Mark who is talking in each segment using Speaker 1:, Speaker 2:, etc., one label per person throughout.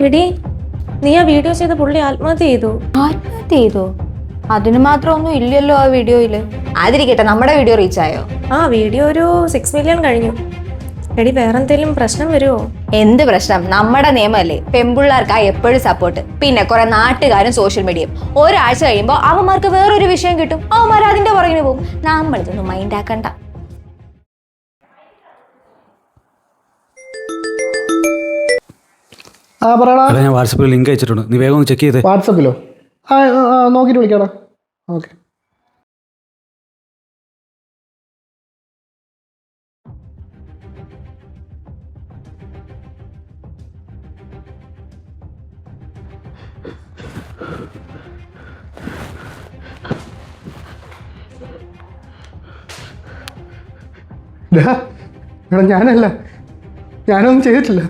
Speaker 1: എടി, നീ ആ വീഡിയോ ചെയ്ത പുള്ളി ആത്മഹത്യ ചെയ്തു.
Speaker 2: ആത്മഹത്യ ചെയ്തോ? അതിന് മാത്രമൊന്നും ഇല്ലല്ലോ ആ വീഡിയോയില്. അതിരിക്കട്ടെ, നമ്മുടെ വീഡിയോ റീച്ച് ആയോ?
Speaker 1: ആ വീഡിയോ ഒരു 6 മില്യൺ കഴിഞ്ഞു. എടി, വേറെന്തേലും പ്രശ്നം വരുമോ?
Speaker 2: എന്ത് പ്രശ്നം? നമ്മുടെ നിയമമല്ലേ, പെമ്പിള്ളേർക്കാ എപ്പോഴും സപ്പോർട്ട്. പിന്നെ കുറെ നാട്ടുകാരും സോഷ്യൽ മീഡിയയും. ഒരാഴ്ച കഴിയുമ്പോൾ അവന്മാർക്ക് വേറൊരു വിഷയം കിട്ടും, അവന്മാർ അതിന്റെ പുറകിന് പോകും. നമ്മളിതൊന്നും മൈൻഡ് ആക്കണ്ട.
Speaker 3: ഞാൻ വാട്സപ്പിൽ ലിങ്ക് അയച്ചിട്ടുണ്ട്, നീ വേഗം ചെക്ക് ചെയ്തേ.
Speaker 4: വാട്സപ്പിലോ? നോക്കിയിട്ട് വിളിക്കാടാ. ഓക്കെ. എടാ, ഞാനല്ല, ഞാനൊന്നും ചെയ്തിട്ടില്ല.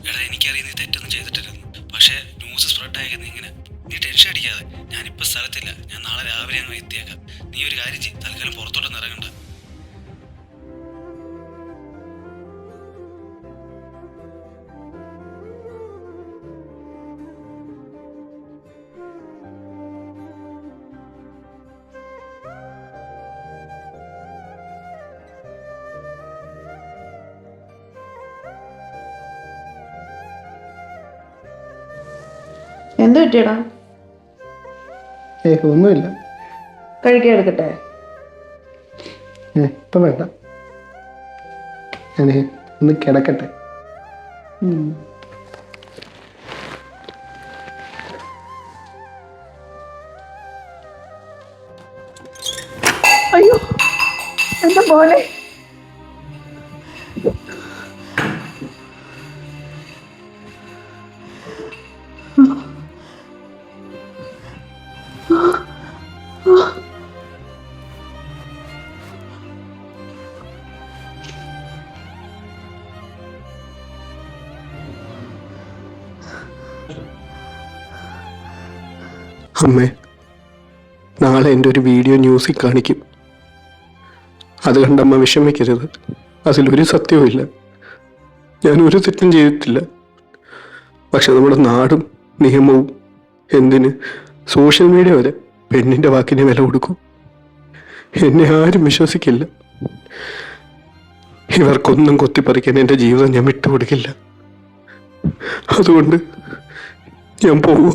Speaker 3: എടാ, എനിക്കറിയാം നീ തെറ്റൊന്നും ചെയ്തിട്ടില്ലെന്ന്. പക്ഷേ ന്യൂസ് സ്പ്രെഡ് ആയിരിക്കുന്നത് ഇങ്ങനെ. നീ ടെൻഷൻ അടിക്കാതെ. ഞാനിപ്പോൾ സ്ഥലത്തില്ല, ഞാൻ നാളെ രാവിലെ അങ്ങ് എത്തിയേക്കാം. നീ ഒരു കാര്യം ചെയ്യ്, തൽക്കാലം പുറത്തോട്ടൊന്നും ഇറങ്ങണ്ട.
Speaker 1: എന്ത് പറ്റിയടാ?
Speaker 4: ഒന്നുമില്ല.
Speaker 1: കഴിക്കാൻ എടുക്കട്ടെ?
Speaker 4: ഇപ്പം വേണ്ട, ഞാനേ ഒന്ന് കിടക്കട്ടെ.
Speaker 1: അയ്യോ, എന്താ പോലെ?
Speaker 4: അമ്മേ, നാളെ എൻ്റെ ഒരു വീഡിയോ ന്യൂസിൽ കാണിക്കും. അത് കണ്ടമ്മ വിഷമിക്കരുത്. അതിലൊരു സത്യവുമില്ല, ഞാനൊരു തെറ്റും ചെയ്തിട്ടില്ല. പക്ഷെ നമ്മുടെ നാടും നിയമവും, എന്തിന് സോഷ്യൽ മീഡിയ വരെ പെണ്ണിൻ്റെ വാക്കിന് വില കൊടുക്കും. എന്നെ ആരും വിശ്വസിക്കില്ല. ഇവർക്കൊന്നും കൊത്തിപ്പറിക്കാൻ എൻ്റെ ജീവിതം ഞാൻ വിട്ടുകൊടുക്കില്ല. അതുകൊണ്ട് ഞാൻ പോകും.